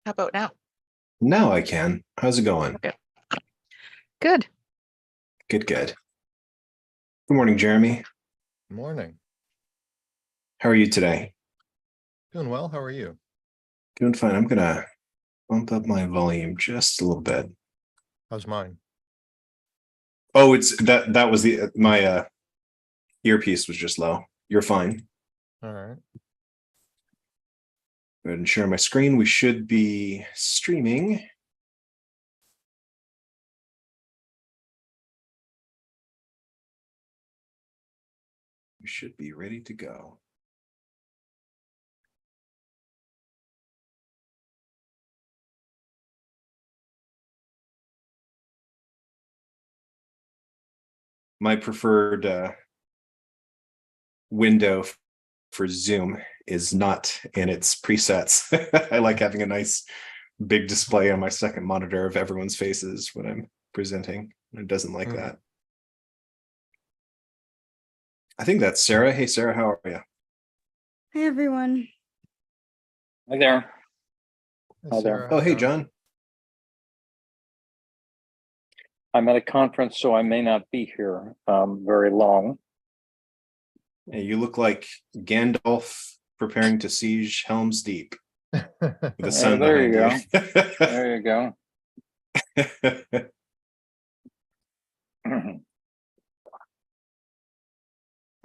How about now? Now I can. How's it going? Okay. Good. Good, good. Good morning, Jeremy. Morning. How are you today? Doing well. How are you? Doing fine. I'm gonna bump up my volume just a little bit. How's mine? Oh, it's that was the my earpiece was just low. You're fine. All right. Go ahead and share my screen. We should be streaming. We should be ready to go. My preferred window for Zoom is not in its presets. I like having a nice big display on my second monitor of everyone's faces when I'm presenting. It doesn't like that. I think that's Sarah. Hey, Sarah, how are you? Hi, everyone. Hi there. Hi, Sarah. Oh, hey, John. I'm at a conference, so I may not be here very long. Hey, you look like Gandalf preparing to siege Helm's Deep with the sun there you behind go. you. There you go.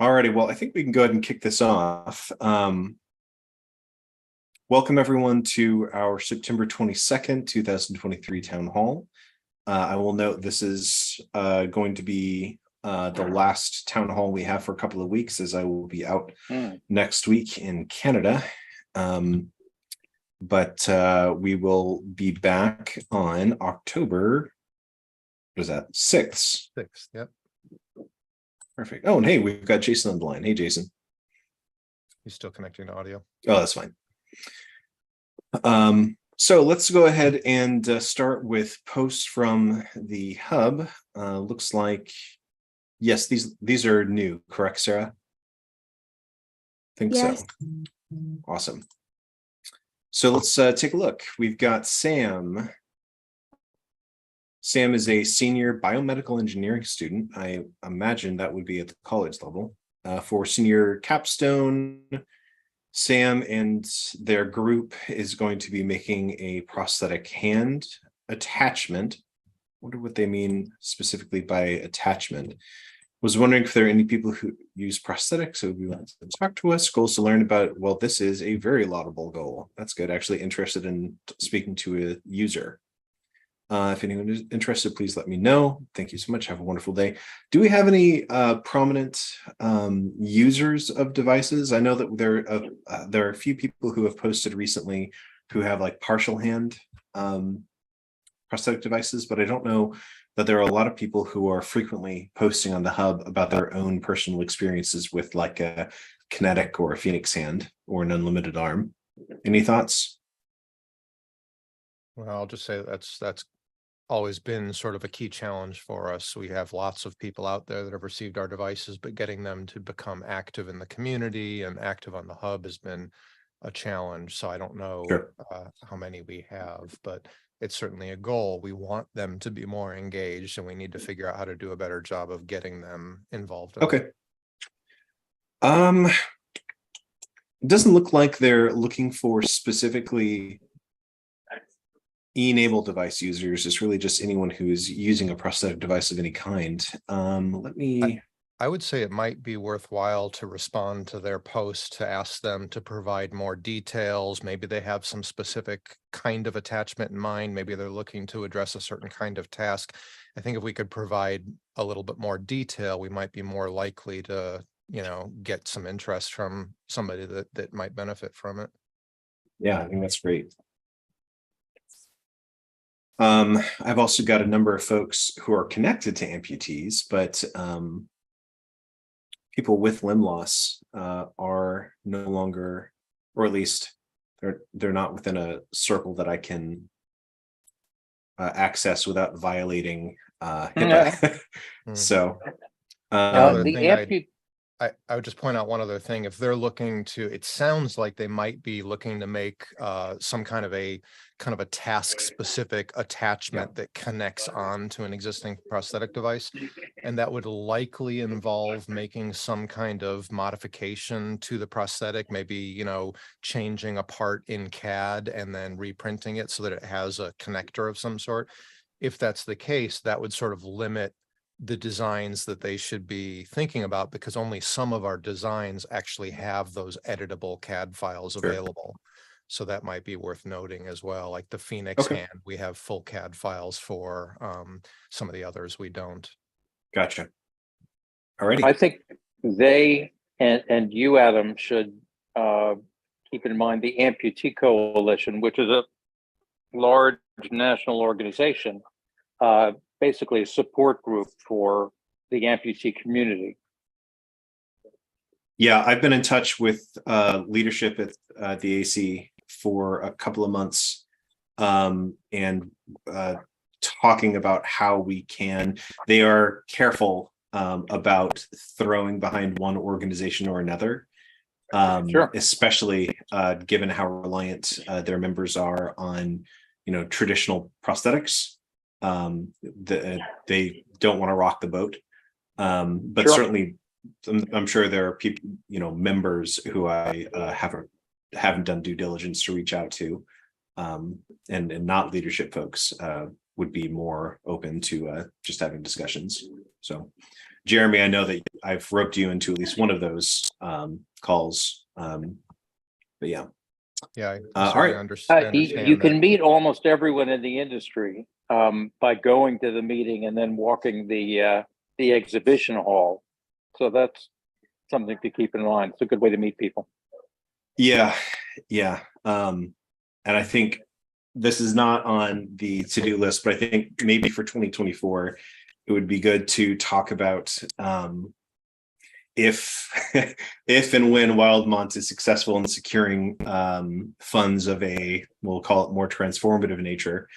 Alrighty, well, I think we can go ahead and kick this off. Welcome everyone to our September 22nd, 2023 Town Hall. I will note this is going to be the last Town Hall we have for a couple of weeks, as I will be out next week in Canada. But we will be back on October, what is that, 6th? 6th, yep. Perfect. Oh, and hey, we've got Jason on the line. Hey, Jason. He's still connecting to audio. Oh, that's fine. So let's go ahead and start with posts from the hub. Looks like, yes, these are new, correct, Sarah? I think Yes. so. Awesome. So let's take a look. We've got Sam. Sam is a senior biomedical engineering student. I imagine that would be at the college level. For senior capstone, Sam and their group is going to be making a prosthetic hand attachment. I wonder what they mean specifically by attachment. Was wondering if there are any people who use prosthetics who would be willing to talk to us. Goals to learn about. Well, this is a very laudable goal. That's good. Actually interested in speaking to a user. If anyone is interested, please let me know. Thank you so much. Have a wonderful day. Do we have any prominent users of devices? I know that there are a few people who have posted recently who have like partial hand prosthetic devices, but I don't know that there are a lot of people who are frequently posting on the hub about their own personal experiences with like a kinetic or a Phoenix hand or an unlimited arm. Any thoughts? Well, I'll just say that's always been sort of a key challenge for us. We have lots of people out there that have received our devices, but getting them to become active in the community and active on the hub has been a challenge. So I don't know how many we have, but it's certainly a goal. We want them to be more engaged, and we need to figure out how to do a better job of getting them involved. Okay. It doesn't look like they're looking for specifically e-NABLE device users. It's really just anyone who is using a prosthetic device of any kind. I would say it might be worthwhile to respond to their post to ask them to provide more details. Maybe they have some specific kind of attachment in mind. Maybe they're looking to address a certain kind of task. I think if we could provide a little bit more detail, we might be more likely to, get some interest from somebody that might benefit from it. Yeah, I think that's great. I've also got a number of folks who are connected to amputees, but people with limb loss are no longer, or at least they're not within a circle that I can access without violating HIPAA. So I would just point out one other thing. If they're looking to, it sounds like they might be looking to make some kind of a task specific attachment that connects on to an existing prosthetic device. And that would likely involve making some kind of modification to the prosthetic, maybe, you know, changing a part in CAD and then reprinting it so that it has a connector of some sort. If that's the case, that would sort of limit the designs that they should be thinking about, because only some of our designs actually have those editable CAD files Sure. available. So that might be worth noting as well. Like the Phoenix Okay. hand, we have full CAD files for. Some of the others we don't. Gotcha. Alrighty. I think they and you, Adam, should keep in mind the Amputee Coalition, which is a large national organization, basically a support group for the amputee community. Yeah, I've been in touch with leadership at the AC for a couple of months, and talking about how we can. They are careful about throwing behind one organization or another, Sure. especially given how reliant their members are on, you know, traditional prosthetics. They don't want to rock the boat, but Sure. certainly I'm sure there are people, you know, members who I haven't done due diligence to reach out to, and not leadership folks would be more open to just having discussions. So Jeremy, I know that I've roped you into at least one of those calls, but yeah. Yeah. All certainly right. understand You can that. meet almost everyone in the industry by going to the meeting and then walking the exhibition hall. So that's something to keep in mind. It's a good way to meet people. Yeah. And I think this is not on the to-do list, but I think maybe for 2024, it would be good to talk about if and when Wildmont is successful in securing funds of a, we'll call it more transformative nature,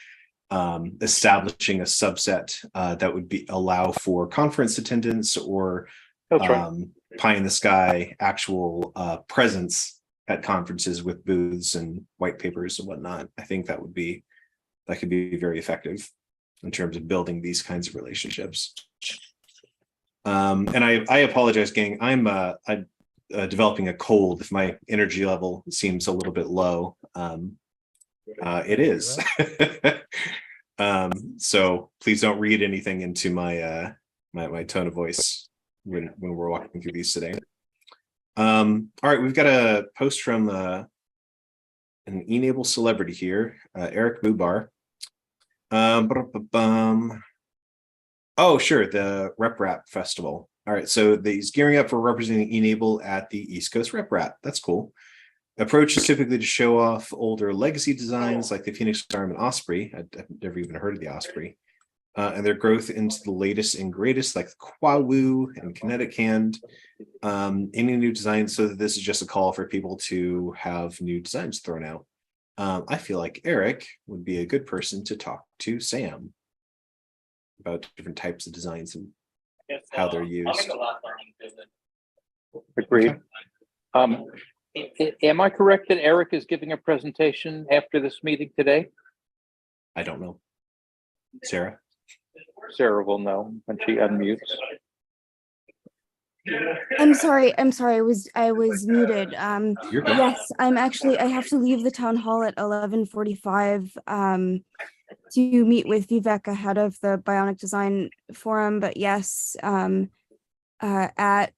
establishing a subset that would allow for conference attendance or That's right. pie in the sky actual presence at conferences with booths and white papers and whatnot. I think that could be very effective in terms of building these kinds of relationships. And I apologize, gang. I'm developing a cold. If my energy level seems a little bit low, it is. So please don't read anything into my my tone of voice when we're walking through these today. All right, we've got a post from an e-NABLE celebrity here, Eric Bubar. Oh, sure, the Rep Rap Festival. All right, so he's gearing up for representing e-NABLE at the East Coast Rep Rap. That's cool. Approach is typically to show off older legacy designs like the Phoenix Arm and Osprey. I've never even heard of the Osprey. And their growth into the latest and greatest, like the Quawu and Kinetic Hand. Any new designs, so that this is just a call for people to have new designs thrown out. I feel like Eric would be a good person to talk to Sam about different types of designs and how they're used. Agreed. Am I correct that Eric is giving a presentation after this meeting today? I don't know. Sarah? Sarah will know when she unmutes. I'm sorry. I was muted. You're good. Yes, I have to leave the town hall at 11:45 to meet with Vivek ahead of the Bionic Design Forum. But yes, at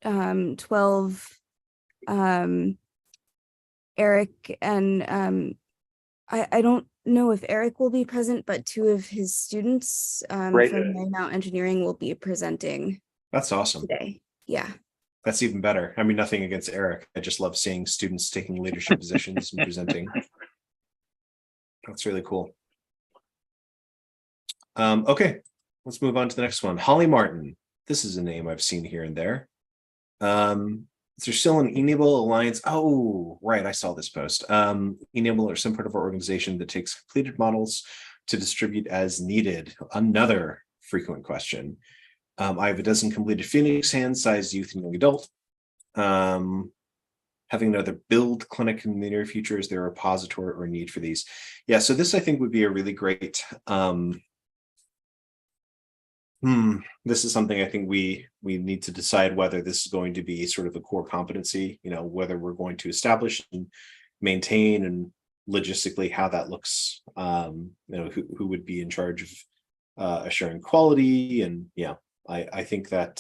12, Eric and I don't know if Eric will be present, but two of his students Great. from Mount Engineering will be presenting That's awesome. today. Yeah. That's even better. I mean, nothing against Eric. I just love seeing students taking leadership positions and presenting. That's really cool. Okay, let's move on to the next one. Holly Martin. This is a name I've seen here and there. Is there still an e-NABLE Alliance? Oh, right. I saw this post. e-NABLE or some part of our organization that takes completed models to distribute as needed. Another frequent question. I have a dozen completed Phoenix hands, size youth and young adult. Having another build clinic in the near future, is there a repository or need for these? Yeah, so this I think would be a really great this is something I think we need to decide whether this is going to be sort of a core competency, whether we're going to establish and maintain, and logistically how that looks, who would be in charge of assuring quality. And yeah, I think that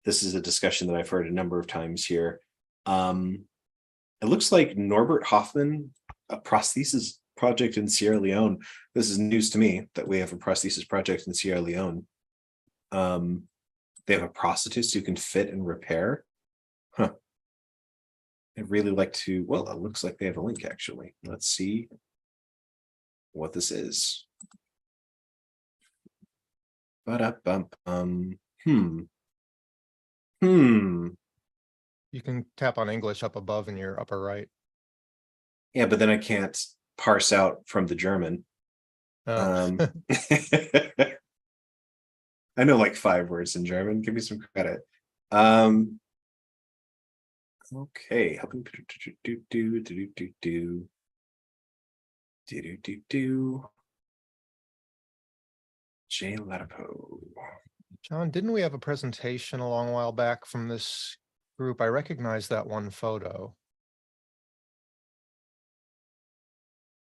this is a discussion that I've heard a number of times here. It looks like Norbert Hoffman, a prosthesis project in Sierra Leone. This is news to me that we have a prosthesis project in Sierra Leone. They have a prosthetist who can fit and repair. Huh. I'd really like to, well, it looks like they have a link actually. Let's see what this is. Ba-da-bum-bum. You can tap on English up above in your upper right. Yeah, but then I can't parse out from the German. Oh. I know like 5 words in German. Give me some credit. Okay, helping J Latipo. John, didn't we have a presentation a long while back from this group? I recognize that one photo.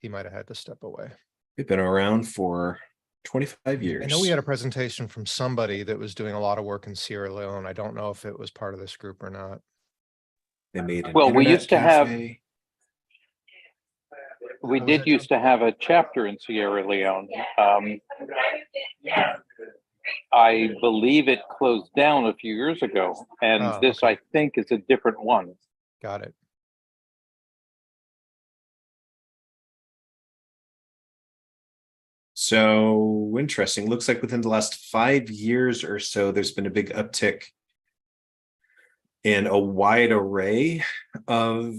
He might have had to step away. They've been around for 25 years. I know we had a presentation from somebody that was doing a lot of work in Sierra Leone. I don't know if it was part of this group or not. They made an Well, we internet used to have, cafe. we What was did that, used to have a chapter in Sierra Leone. I believe it closed down a few years ago, and Oh, this, okay. I think, is a different one. Got it. So interesting. Looks like within the last 5 years or so, there's been a big uptick in a wide array of.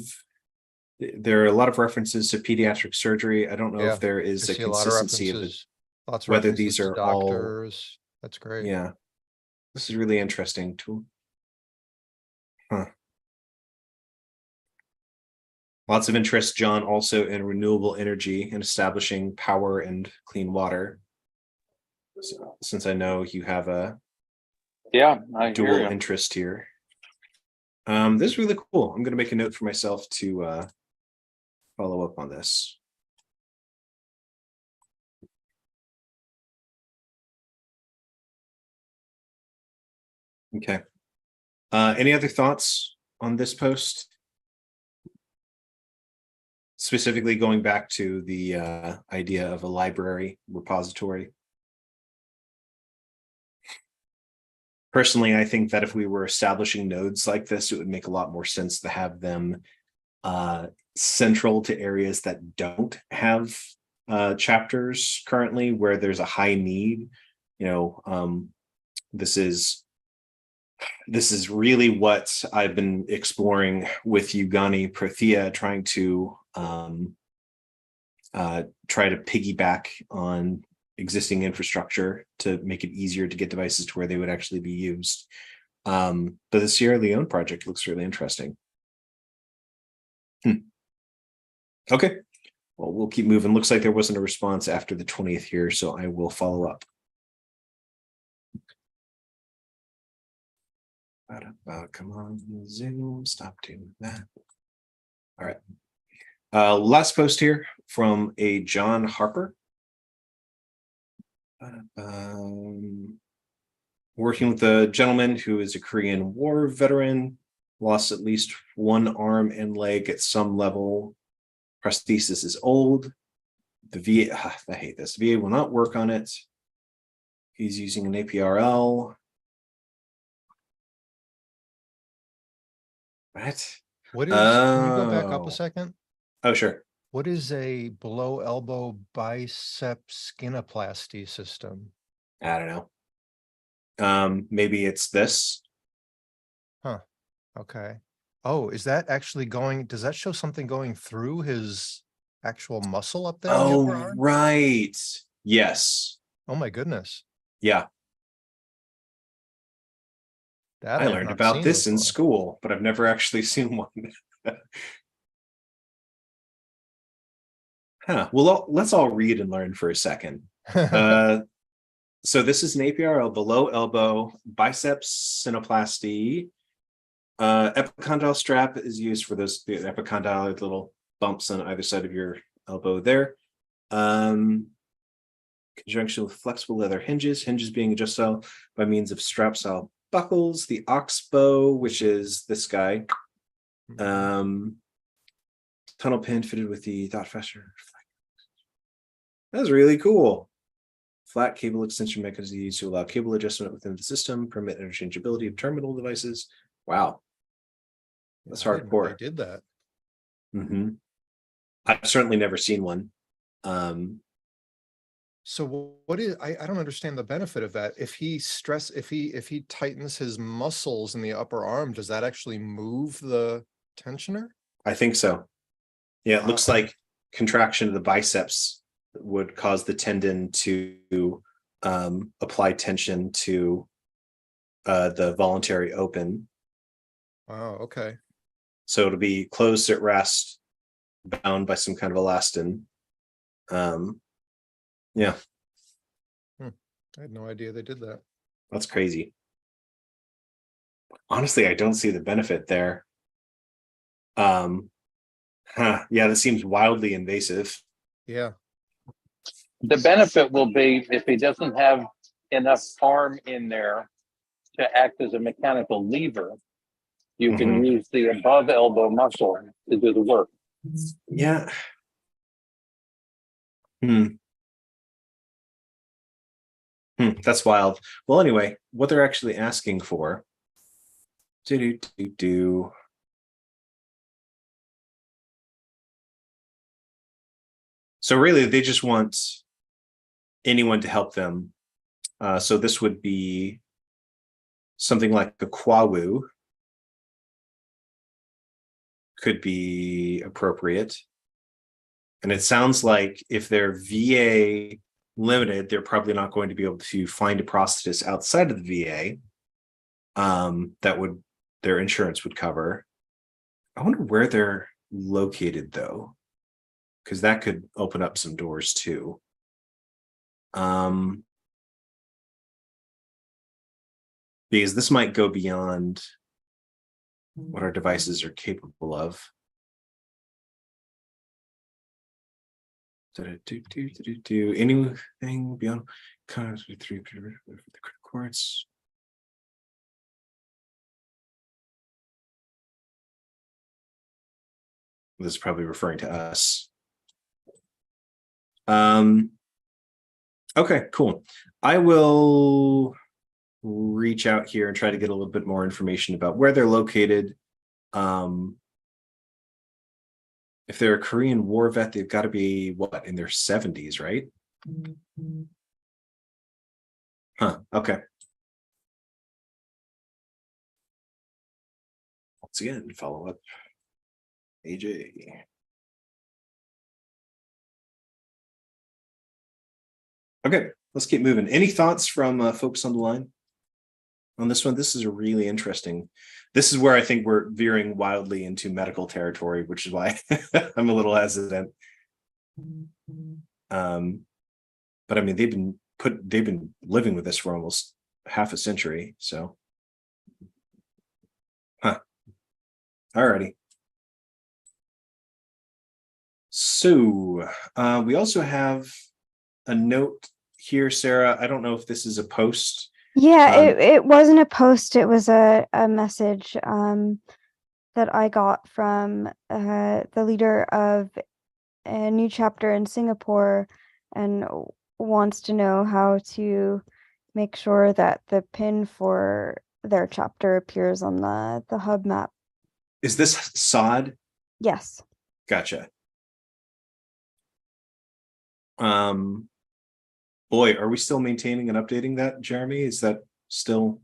There are a lot of references to pediatric surgery. I don't know Yeah, if there I is a see a lot of consistency of it, references. Lots of whether references these to are all. doctors. That's great. Yeah, this is really interesting too. Huh. Lots of interest, John, also in renewable energy and establishing power and clean water. So, since I know you have a Yeah, I hear dual you. interest here. This is really cool. I'm going to make a note for myself to follow up on this. Okay. Any other thoughts on this post? Specifically going back to the idea of a library repository. Personally, I think that if we were establishing nodes like this, it would make a lot more sense to have them central to areas that don't have chapters currently, where there's a high need. This is really what I've been exploring with Ugani Prothea, trying to try to piggyback on existing infrastructure to make it easier to get devices to where they would actually be used. But the Sierra Leone project looks really interesting. Okay, well, we'll keep moving. Looks like there wasn't a response after the 20th here, so I will follow up. Come on, Zoom, stop doing that. All right. Last post here from a John Harper. Working with a gentleman who is a Korean War veteran, lost at least one arm and leg at some level. Prosthesis is old. The VA, I hate this. VA will not work on it. He's using an APRL. What is, can you go back up Oh. a second? Oh, sure. What is a below elbow bicep skinoplasty system? I don't know. Maybe it's this. Huh. Okay. Oh, is that actually going, does that show something going through his actual muscle up there? Oh, right. Yes. Oh my goodness. Yeah. That I have learned not about seen this in before. school, but I've never actually seen one. Huh. Well, let's all read and learn for a second. So this is an APRL, the low elbow biceps synoplasty. Epicondyle strap is used for those the epicondyle little bumps on either side of your elbow there. Conjunction with flexible leather hinges being adjustable by means of strap style buckles. The oxbow, which is this guy. Tunnel pin fitted with the dot fastener. That's really cool. Flat cable extension mechanism used to allow cable adjustment within the system, permit interchangeability of terminal devices. Wow. That's I didn't know hardcore. They did that. I've certainly never seen one. So what is, I don't understand the benefit of that. If he tightens his muscles in the upper arm, does that actually move the tensioner? I think so. Yeah, it looks Wow. like contraction of the biceps would cause the tendon to apply tension to the voluntary open. Wow, okay. So it'll be closed at rest, bound by some kind of elastin. Yeah. I had no idea they did that. That's crazy. Honestly, I don't see the benefit there. Yeah, that seems wildly invasive. Yeah. The benefit will be if he doesn't have enough arm in there to act as a mechanical lever, you can use the above elbow muscle to do the work. Yeah. That's wild. Well, anyway, what they're actually asking for. So really, they just want anyone to help them. So this would be something like a Kwawu could be appropriate. And it sounds like if they're VA limited, they're probably not going to be able to find a prosthetist outside of the VA that would their insurance would cover. I wonder where they're located though, because that could open up some doors too. Because this might go beyond what our devices are capable of. Anything beyond kind of three the courts. This is probably referring to us. Okay, cool. I will reach out here and try to get a little bit more information about where they're located. If they're a Korean War vet, they've got to be what, in their 70s, right? Huh. Okay. Once again, follow up. AJ. Okay, let's keep moving. Any thoughts from folks on the line on this one? This is a really interesting. This is where I think we're veering wildly into medical territory, which is why I'm a little hesitant. But I mean, they've been living with this for almost half a century. So, alrighty. So we also have a note here, Sarah. I don't know if this is a post. Yeah, it wasn't a post, it was a message that I got from the leader of a new chapter in Singapore and wants to know how to make sure that the pin for their chapter appears on the hub map. Is this SOD? Yes. Gotcha. Boy, are we still maintaining and updating that, Jeremy? Is that still?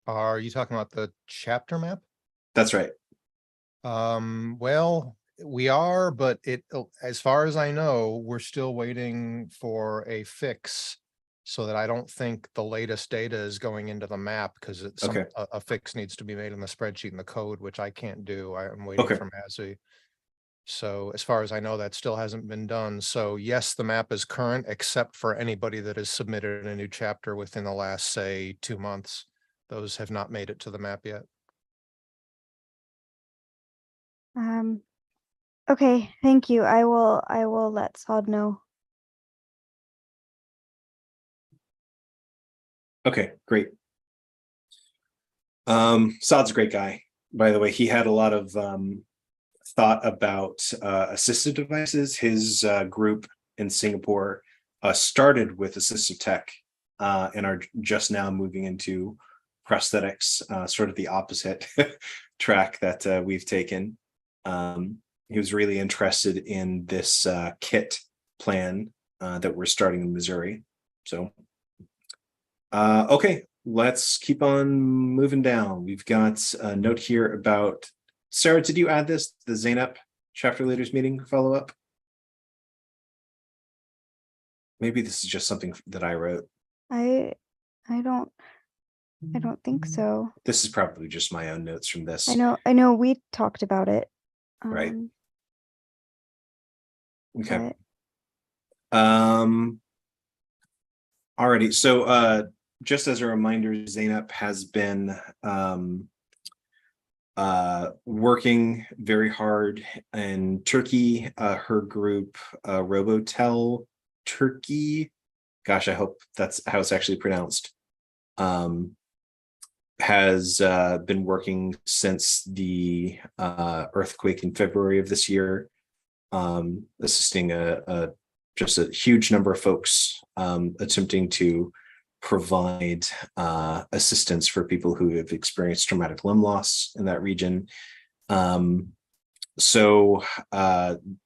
Are you talking about the chapter map? That's right. Well, we are, but as far as I know, we're still waiting for a fix so that I don't think the latest data is going into the map, because it's Okay. a fix needs to be made in the spreadsheet and the code, which I can't do. I'm waiting Okay. for Mazzy. So as far as I know, that still hasn't been done. So yes, the map is current, except for anybody that has submitted a new chapter within the last, say, 2 months. Those have not made it to the map yet. Okay, thank you. I will let Sod know. Okay, great. Saad's a great guy, by the way. He had a lot of thought about assistive devices. His group in Singapore started with assistive tech and are just now moving into prosthetics, sort of the opposite track that we've taken. He was really interested in this kit plan that we're starting in Missouri. So, okay, let's keep on moving down. We've got a note here about, Sarah, did you add this, the Zainab chapter leaders meeting follow-up? Maybe this is just something that I wrote. I don't think so. This is probably just my own notes from this. I know we talked about it. Right. Okay. But Alrighty. So just as a reminder, Zainab has been working very hard in Turkey. Her group, Robotel Turkey, gosh, I hope that's how it's actually pronounced, has been working since the earthquake in February of this year, assisting just a huge number of folks, attempting to provide assistance for people who have experienced traumatic limb loss in that region. So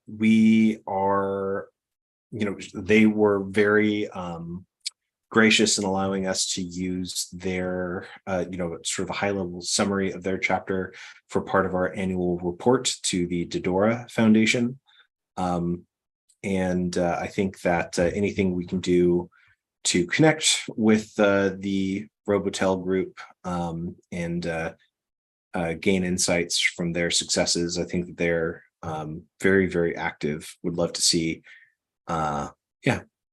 we are, they were very gracious in allowing us to use their, sort of a high-level summary of their chapter for part of our annual report to the Dodora Foundation. And I think that anything we can do to connect with the Robotel group and gain insights from their successes, I think that they're very, very active. Would love to see,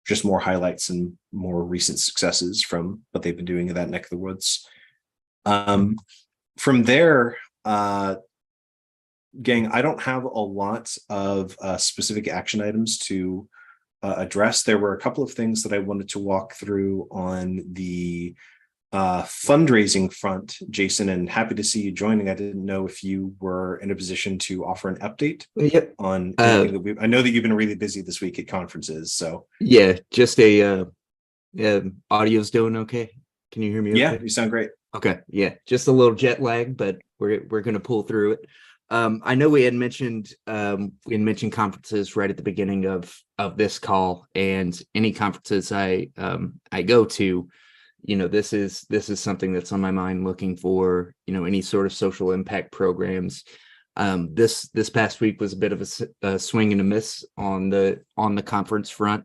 just more highlights and more recent successes from what they've been doing in that neck of the woods. From there, gang, I don't have a lot of specific action items to address. There were a couple of things that I wanted to walk through on the fundraising front, Jason, and happy to see you joining. I didn't know if you were in a position to offer an update on anything that I know that you've been really busy this week at conferences. So yeah, just audio's doing okay. Can you hear me? Yeah, okay? you sound great. Okay, yeah, just a little jet lag, but we're gonna pull through it. I know we had mentioned conferences right at the beginning of this call, and any conferences I go to, this is something that's on my mind, looking for any sort of social impact programs. This past week was a bit of a swing and a miss on the conference front.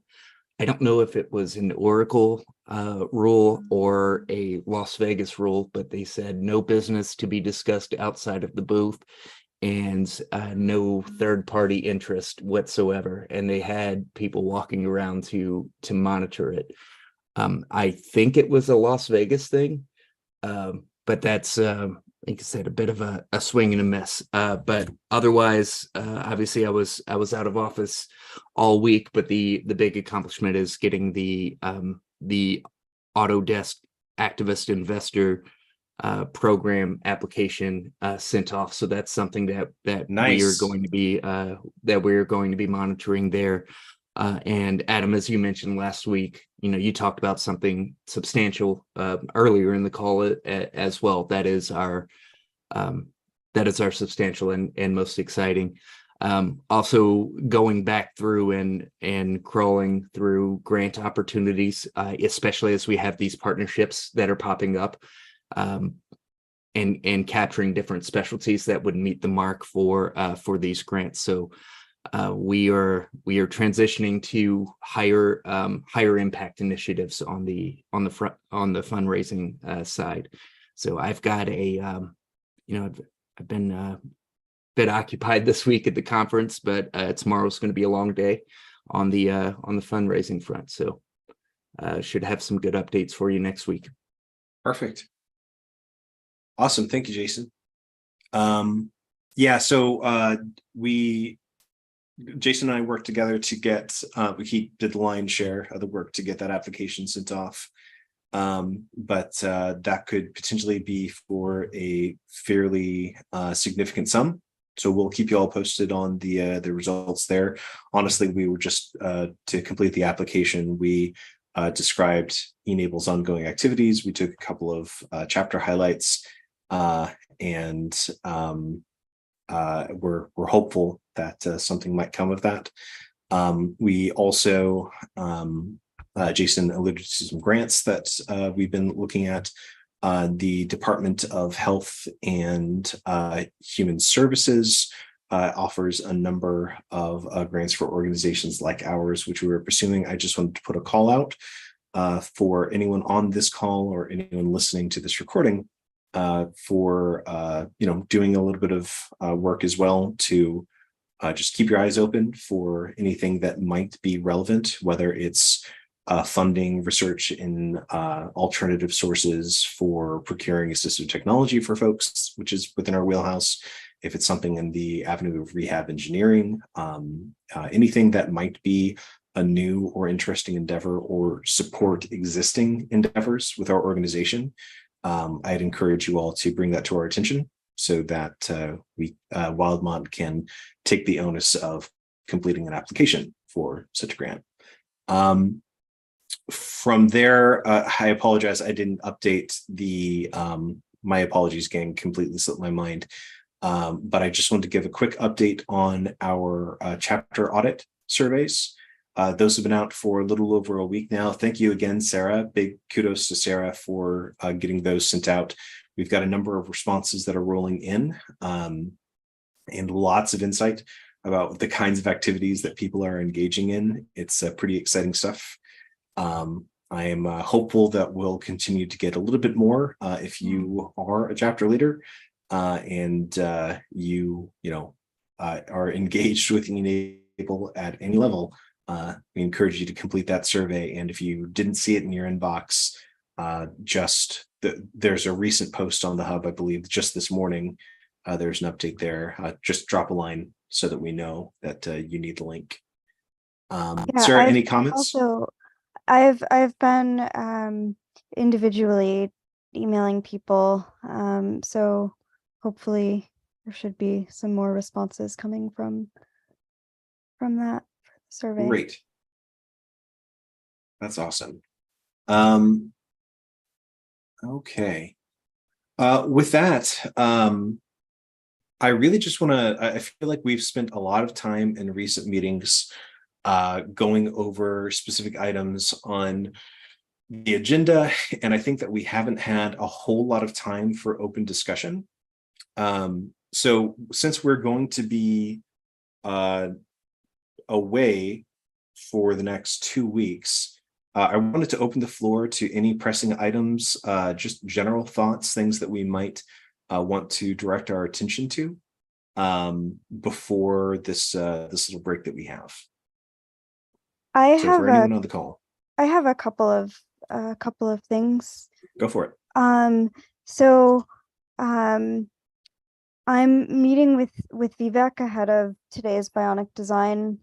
I don't know if it was an Oracle rule or a Las Vegas rule, but they said no business to be discussed outside of the booth, and no third-party interest whatsoever. And they had people walking around to monitor it. I think it was a Las Vegas thing, but that's, like I said, a bit of a swing and a miss. But otherwise, obviously, I was out of office all week. But the big accomplishment is getting the Autodesk Activist Investor program application sent off. So that's something that Nice. we are going to be monitoring there. And Adam, as you mentioned last week, you talked about something substantial earlier in the call as well. That is our substantial and most exciting. Also going back through and crawling through grant opportunities, especially as we have these partnerships that are popping up, and capturing different specialties that would meet the mark for these grants. So we are transitioning to higher impact initiatives on the fundraising side. So I've got I've been a bit occupied this week at the conference, but tomorrow's going to be a long day on the fundraising front. So should have some good updates for you next week. Perfect. Awesome. Thank you, Jason. Yeah, so Jason and I worked together to get, he did the lion's share of the work to get that application sent off. But that could potentially be for a fairly significant sum. So we'll keep you all posted on the results there. Honestly, we were just to complete the application, we described e-NABLE's ongoing activities. We took a couple of chapter highlights, and we're hopeful that something might come of that. We also, Jason alluded to some grants that we've been looking at. The Department of Health and Human Services offers a number of grants for organizations like ours, which we were pursuing. I just wanted to put a call out for anyone on this call or anyone listening to this recording for doing a little bit of work as well to just keep your eyes open for anything that might be relevant, whether it's funding research in alternative sources for procuring assistive technology for folks, which is within our wheelhouse. If it's something in the avenue of rehab engineering, anything that might be a new or interesting endeavor or support existing endeavors with our organization, I'd encourage you all to bring that to our attention so that Wildmont can take the onus of completing an application for such a grant. From there, I apologize, I didn't update the, my apologies, gang, completely slipped my mind. But I just wanted to give a quick update on our chapter audit surveys. Those have been out for a little over a week now. Thank you again, Sarah. Big kudos to Sarah for getting those sent out. We've got a number of responses that are rolling in, and lots of insight about the kinds of activities that people are engaging in. It's pretty exciting stuff. I am hopeful that we'll continue to get a little bit more if you are a chapter leader and you are engaged with e-NABLE at any level. We encourage you to complete that survey. And if you didn't see it in your inbox, there's a recent post on the hub, I believe, just this morning. There's an update there. Just drop a line so that we know that you need the link. Sarah, any comments? Also, I've been individually emailing people, so hopefully there should be some more responses coming from that survey. Great. That's awesome. Okay. With that, I really just want to, I feel like we've spent a lot of time in recent meetings going over specific items on the agenda, and I think that we haven't had a whole lot of time for open discussion. So since we're going to be away for the next 2 weeks, I wanted to open the floor to any pressing items, just general thoughts, things that we might want to direct our attention to before this little break that we have. For anyone on the call, I have a couple of things. Go for it. I'm meeting with Vivek ahead of today's bionic design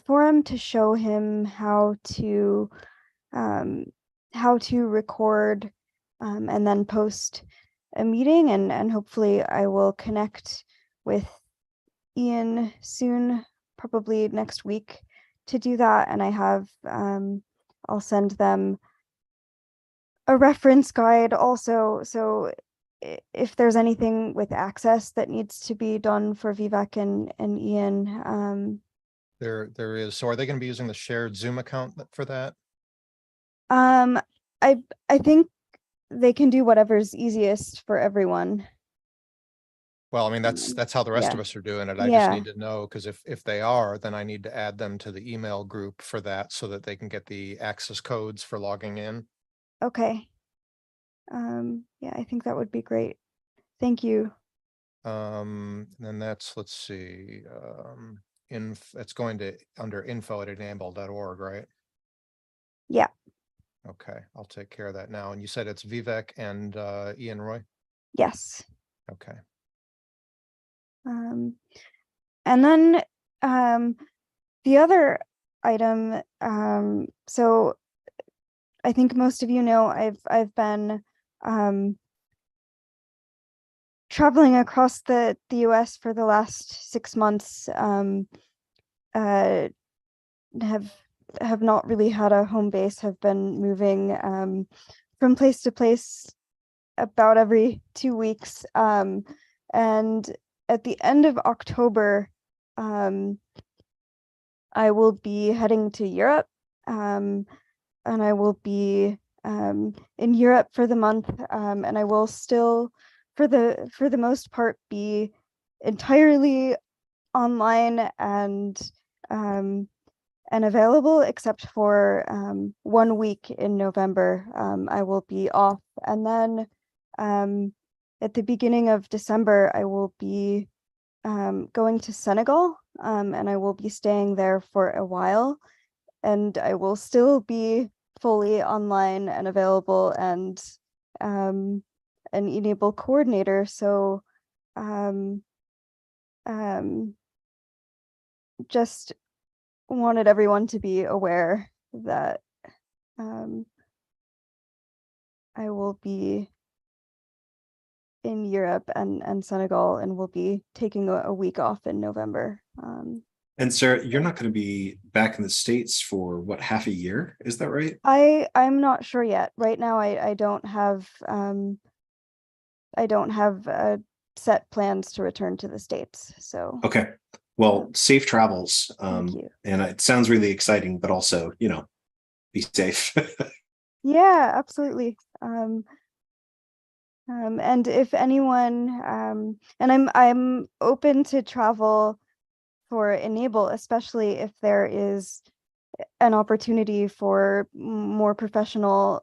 forum to show him how to record and then post a meeting, and hopefully I will connect with Ian soon, probably next week, to do that. And I have I'll send them a reference guide also, so if there's anything with access that needs to be done for Vivek and Ian, there is. So are they going to be using the shared Zoom account for that? I think they can do whatever's easiest for everyone. Well, I mean, that's how the rest of Yeah. us are doing it. I just Yeah. need to know, because if they are, then I need to add them to the email group for that so that they can get the access codes for logging in. Okay. Yeah, I think that would be great. Thank you. Then that's, let's see, it's going to under info@enable.org, right? Yeah. Okay, I'll take care of that now. And you said it's Vivek and Ian Roy? Yes. Okay. And then the other item, so I think most of you know I've been traveling across the US for the last 6 months. Have not really had a home base, have been moving from place to place about every 2 weeks. And at the end of October, I will be heading to Europe, and I will be in Europe for the month, and I will still, for the most part, be entirely online and available, except for 1 week in November. I will be off, and then at the beginning of December, I will be going to Senegal, and I will be staying there for a while, and I will still be fully online and available and an e-NABLE coordinator. So just wanted everyone to be aware that I will be in Europe and Senegal, and will be taking a week off in November. And Sarah, you're not going to be back in the States for what, half a year? Is that right? I'm not sure yet. Right now, I don't have set plans to return to the States. So Okay. Well, safe travels. thank you. And it sounds really exciting, but also, be safe. Yeah, absolutely. And if anyone, and I'm open to travel for e-NABLE, especially if there is an opportunity for more professional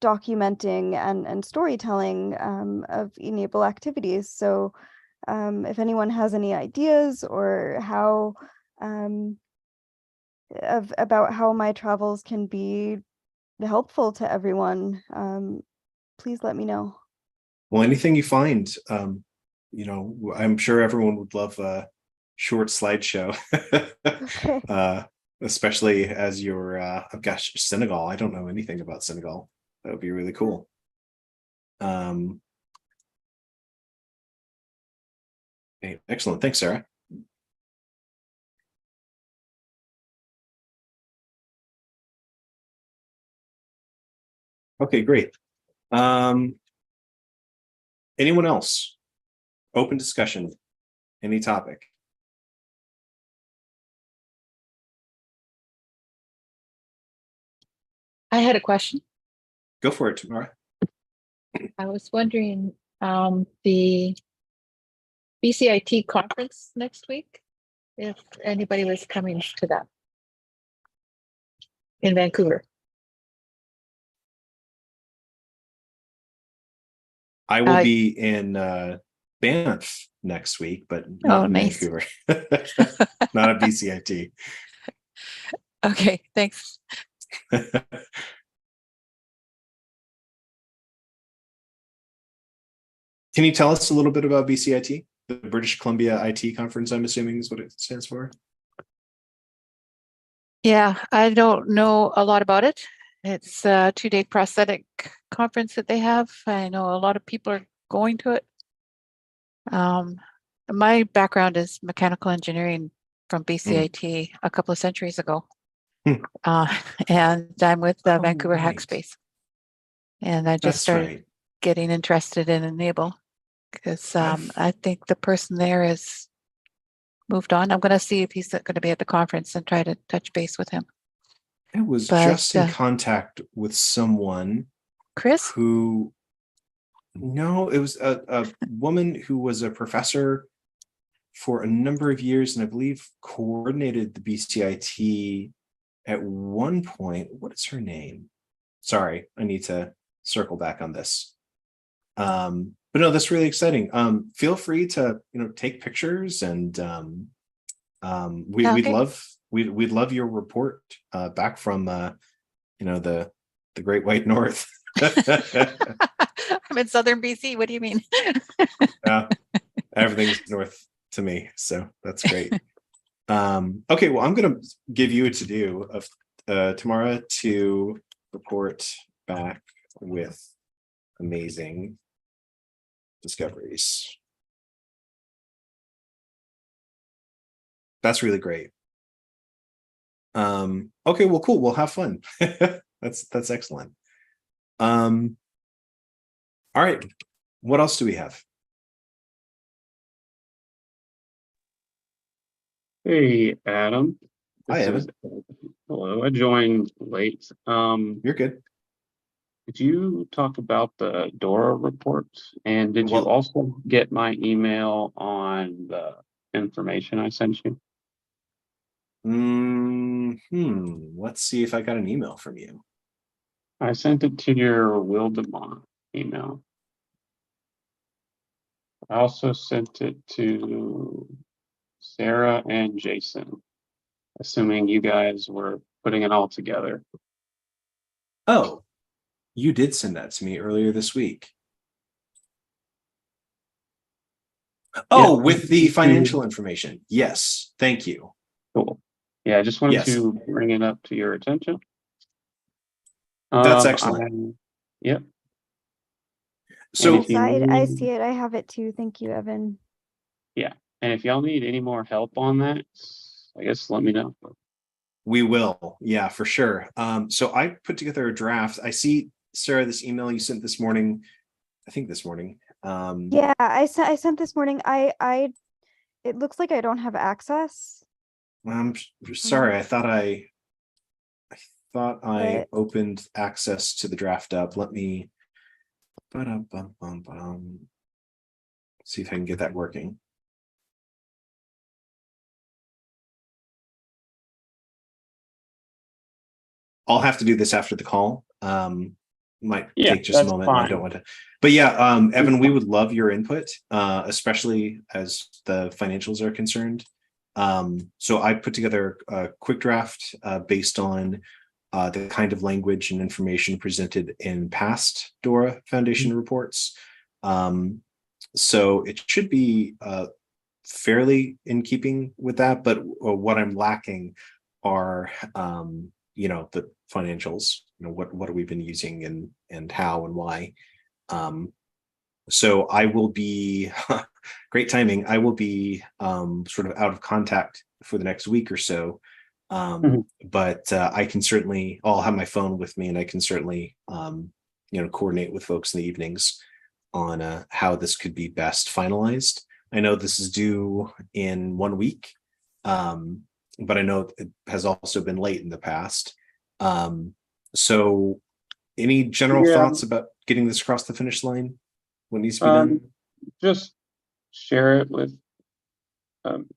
documenting and storytelling of e-NABLE activities. So if anyone has any ideas or how about how my travels can be helpful to everyone, please let me know. Well, anything you find, I'm sure everyone would love a short slideshow. Okay. Especially as you're, gosh, Senegal. I don't know anything about Senegal. That would be really cool. Okay, excellent. Thanks, Sarah. Okay, great. Anyone else? Open discussion, any topic. I had a question. Go for it, Tamara. I was wondering, the BCIT conference next week, if anybody was coming to that in Vancouver. I will be in Banff next week, but not in nice. Vancouver. Not at BCIT. Okay, thanks. Can you tell us a little bit about BCIT, the British Columbia IT Conference? I'm assuming is what it stands for. Yeah, I don't know a lot about it. It's a 2-day prosthetic conference that they have. I know a lot of people are going to it. My background is mechanical engineering from BCIT a couple of centuries ago. And I'm with Vancouver right. Hackspace. And I just started getting interested in e-NABLE because I think the person there has moved on. I'm going to see if he's going to be at the conference and try to touch base with him. I was just in contact with someone, Chris? who, No, it was a woman who was a professor for a number of years, and I believe coordinated the BCIT at one point. What is her name? Sorry, I need to circle back on this. But no, that's really exciting. Feel free to take pictures, and we'd love your report back from the Great White North. I'm in southern BC. What do you mean? Everything's north to me, so that's great. Okay, well, I'm gonna give you a to-do of Tamara to report back with amazing discoveries. That's really great. Okay, well, cool. We'll have fun. That's excellent. All right. What else do we have? Hey, Adam. Hi, This Evan. is- Hello, I joined late. You're good. Did you talk about the Dora report? And did you Well- also get my email on the information I sent you? Let's see if I got an email from you. I sent it to your Wildemont email. I also sent it to Sarah and Jason, assuming you guys were putting it all together. Oh, you did send that to me earlier this week. Oh, Yeah. with the financial information. Yes, thank you. Cool. Yeah, I just wanted Yes. to bring it up to your attention. That's excellent. Yep. So if you I need- see it. I have it too. Thank you, Evan. And if y'all need any more help on that, I guess let me know. we will, yeah, for sure. So I put together a draft. I see, Sarah, this email you sent this morning. I think this morning. Yeah, I sent this morning. It looks like I don't have access. I'm sorry. I thought I But- opened access to the draft up. Let me see if I can get that working. I'll have to do this after the call. Might Yeah, take just a that's moment. I don't fine. want to, but yeah, Evan, we would love your input, especially as the financials are concerned. So I put together a quick draft based on the kind of language and information presented in past Dora Foundation reports. So it should be fairly in keeping with that, but what I'm lacking are the financials. What have we been using and how and why. So I will be great timing. I will be sort of out of contact for the next week or so. But I can certainly, I'll have my phone with me, and I can certainly coordinate with folks in the evenings on how this could be best finalized. I know this is due in 1 week, but I know it has also been late in the past. So any general thoughts about getting this across the finish line? What needs to be done? Just share it with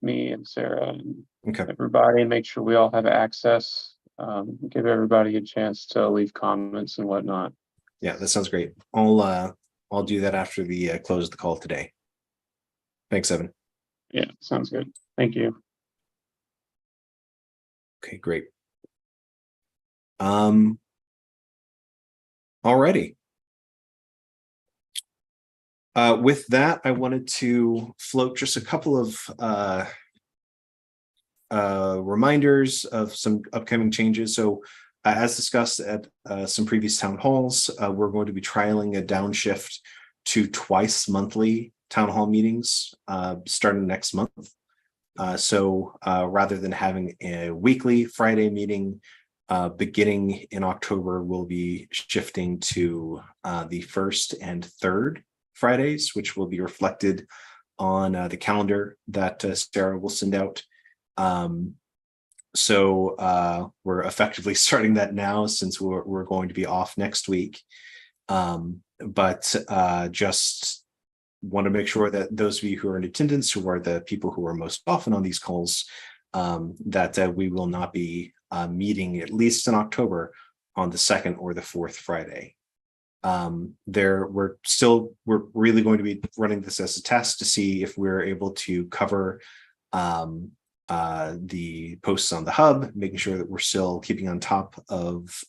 me and Sarah and Okay. everybody, and make sure we all have access. Give everybody a chance to leave comments and whatnot. Yeah, that sounds great. I'll do that after the close of the call today. Thanks, Evan. Yeah, sounds good. Thank you. Okay, great. Alrighty. With that, I wanted to float just a couple of reminders of some upcoming changes. So as discussed at some previous town halls, we're going to be trialing a downshift to twice monthly town hall meetings starting next month. So rather than having a weekly Friday meeting beginning in October, we'll be shifting to the first and third Fridays, which will be reflected on the calendar that Sarah will send out. So we're effectively starting that now, since we're going to be off next week. just want to make sure that those of you who are in attendance, who are the people who are most often on these calls, that we will not be meeting at least in October on the 2nd or the 4th Friday. We're really going to be running this as a test to see if we're able to cover the posts on the hub, making sure that we're still keeping on top of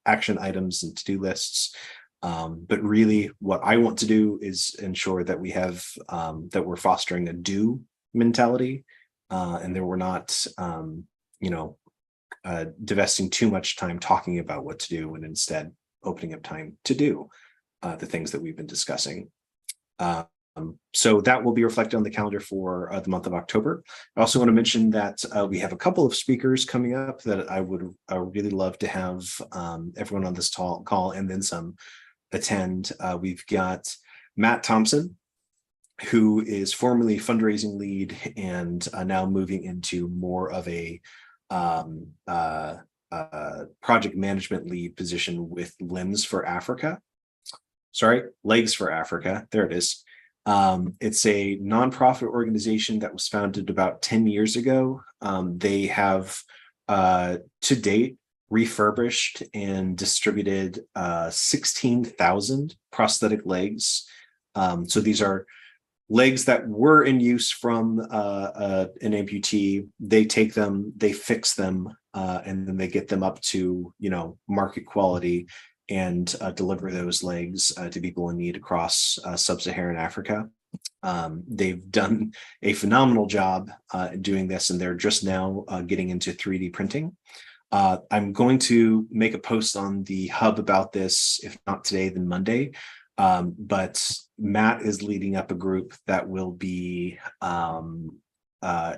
action items and to-do lists. But really what I want to do is ensure that we have that we're fostering a do mentality, and that we're not divesting too much time talking about what to do and instead opening up time to do the things that we've been discussing. So that will be reflected on the calendar for the month of October. I also want to mention that we have a couple of speakers coming up that I would really love to have everyone on this call and then some attend. We've got Matt Thompson, who is formerly fundraising lead and now moving into more of a project management lead position with Legs for Africa. There it is. It's a nonprofit organization that was founded about 10 years ago. They have to date refurbished and distributed 16,000 prosthetic legs. So these are legs that were in use from an amputee. They take them, they fix them, and then they get them up to market quality and deliver those legs to people in need across sub-Saharan Africa. They've done a phenomenal job doing this, and they're just now getting into 3D printing. I'm going to make a post on the hub about this, if not today, then Monday. But Matt is leading up a group that will be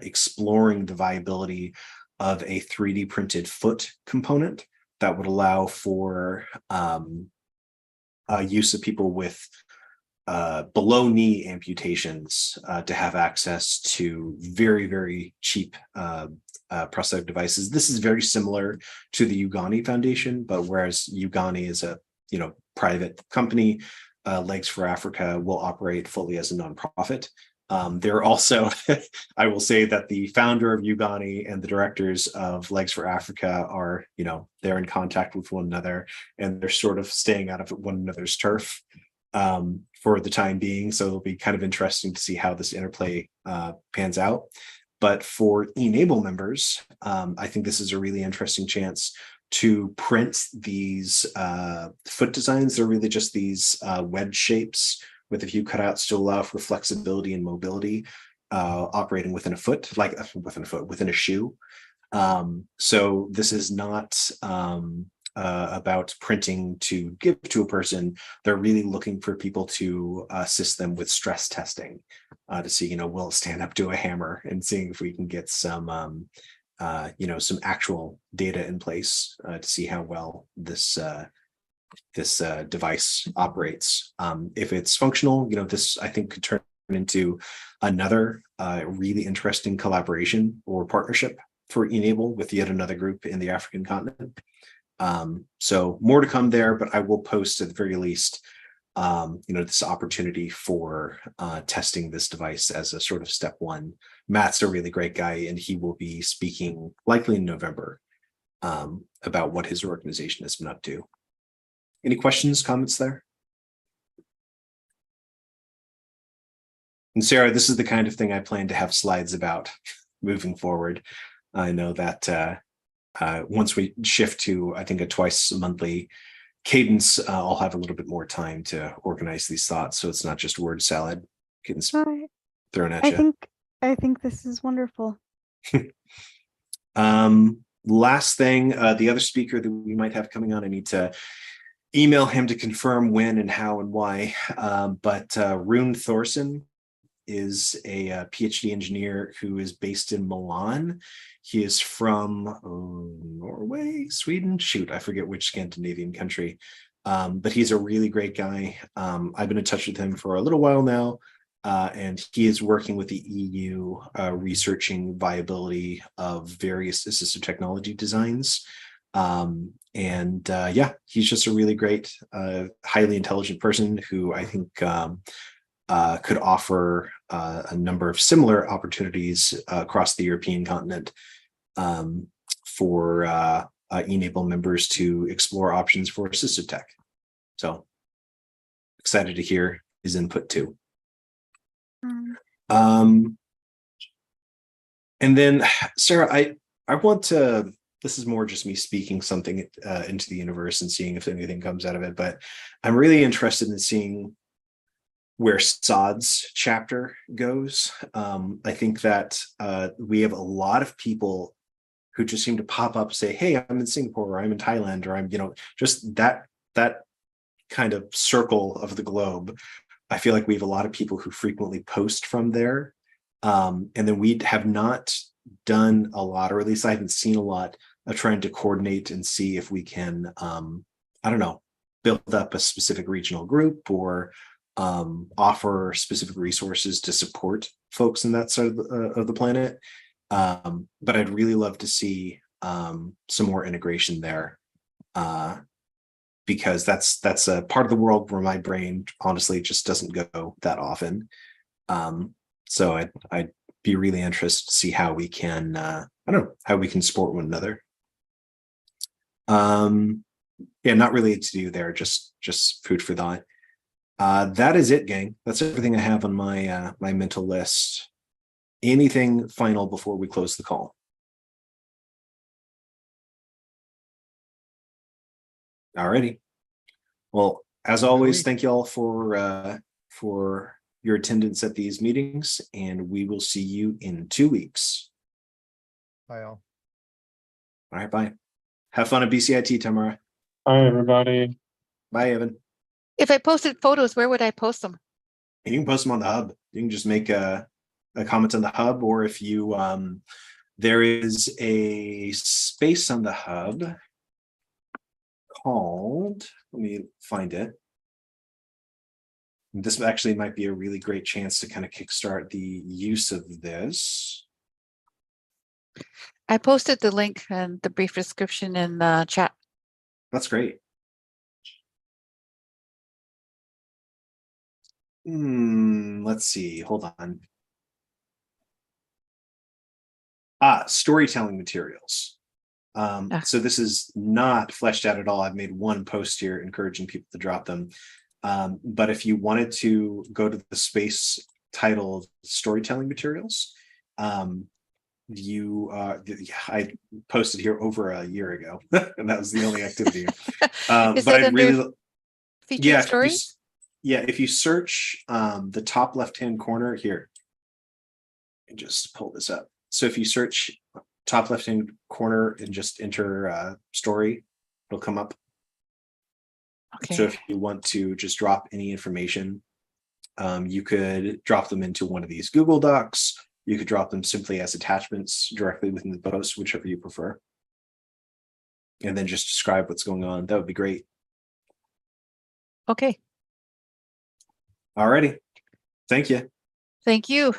exploring the viability of a 3D printed foot component that would allow for use of people with below knee amputations to have access to very, very cheap prosthetic devices. This is very similar to the Ugani Foundation, but whereas Ugani is a private company, Legs for Africa will operate fully as a nonprofit. They're also, I will say that the founder of Ugani and the directors of Legs for Africa are, they're in contact with one another, and they're sort of staying out of one another's turf for the time being. So it'll be kind of interesting to see how this interplay pans out. But for e-NABLE members, I think this is a really interesting chance to print these foot designs. They're really just these wedge shapes with a few cutouts to allow for flexibility and mobility, operating within a foot, within a shoe. So this is not about printing to give to a person. They're really looking for people to assist them with stress testing to see, will it stand up to a hammer, and seeing if we can get some some actual data in place to see how well this device operates. If it's functional, this I think could turn into another really interesting collaboration or partnership for e-NABLE with yet another group in the African continent. So more to come there, but I will post at the very least, this opportunity for testing this device as a sort of step one. Matt's a really great guy, and he will be speaking likely in November about what his organization has been up to. Any questions, comments there? And Sarah, this is the kind of thing I plan to have slides about moving forward. I know that once we shift to, I think, a twice monthly cadence, I'll have a little bit more time to organize these thoughts, so it's not just word salad getting thrown at you. I think this is wonderful. Last thing, the other speaker that we might have coming on, I need to email him to confirm when and how and why. But Rune Thorsen is a PhD engineer who is based in Milan. He is from Norway, Sweden. Shoot, I forget which Scandinavian country. But he's a really great guy. I've been in touch with him for a little while now. And he is working with the EU, researching viability of various assistive technology designs Yeah, he's just a really great, highly intelligent person who I think could offer a number of similar opportunities across the European continent for e-NABLE members to explore options for assistive tech. So excited to hear his input too. And then Sarah, I want to, this is more just me speaking something into the universe and seeing if anything comes out of it, but I'm really interested in seeing where Saad's chapter goes. I think that we have a lot of people who just seem to pop up, say, hey, I'm in Singapore, or I'm in Thailand, or I'm, just that kind of circle of the globe. I feel like we have a lot of people who frequently post from there. And then we have not done a lot, or at least I haven't seen a lot of trying to coordinate and see if we can, I don't know, build up a specific regional group or offer specific resources to support folks in that side of the planet. But I'd really love to see some more integration there, because that's a part of the world where my brain honestly just doesn't go that often. So I'd be really interested to see how we can, I don't know, how we can support one another. Yeah, not really to do there, just food for thought. That is it, gang. That's everything I have on my my mental list. Anything final before we close the call? Alrighty. Well, as always, thank you all for your attendance at these meetings, and we will see you in 2 weeks. Bye all. All right, bye. Have fun at BCIT, Tamara. Bye, everybody. Bye, Evan. If I posted photos, where would I post them? You can post them on the hub. You can just make a comment on the hub, or if you there is a space on the hub called, let me find it. This actually might be a really great chance to kind of kickstart the use of this. I posted the link and the brief description in the chat. That's great. Let's see, hold on. Storytelling materials. So this is not fleshed out at all. I've made one post here encouraging people to drop them. But if you wanted to go to the space titled storytelling materials, I posted here over a year ago, and that was the only activity. Is but that I'd really, featured stories? If you search the top left-hand corner here, and just pull this up. So if you search top left-hand corner and just enter story, it'll come up. Okay. So if you want to just drop any information, you could drop them into one of these Google Docs. You could drop them simply as attachments directly within the post, whichever you prefer. And then just describe what's going on. That would be great. Okay. Alrighty. Thank you. Thank you.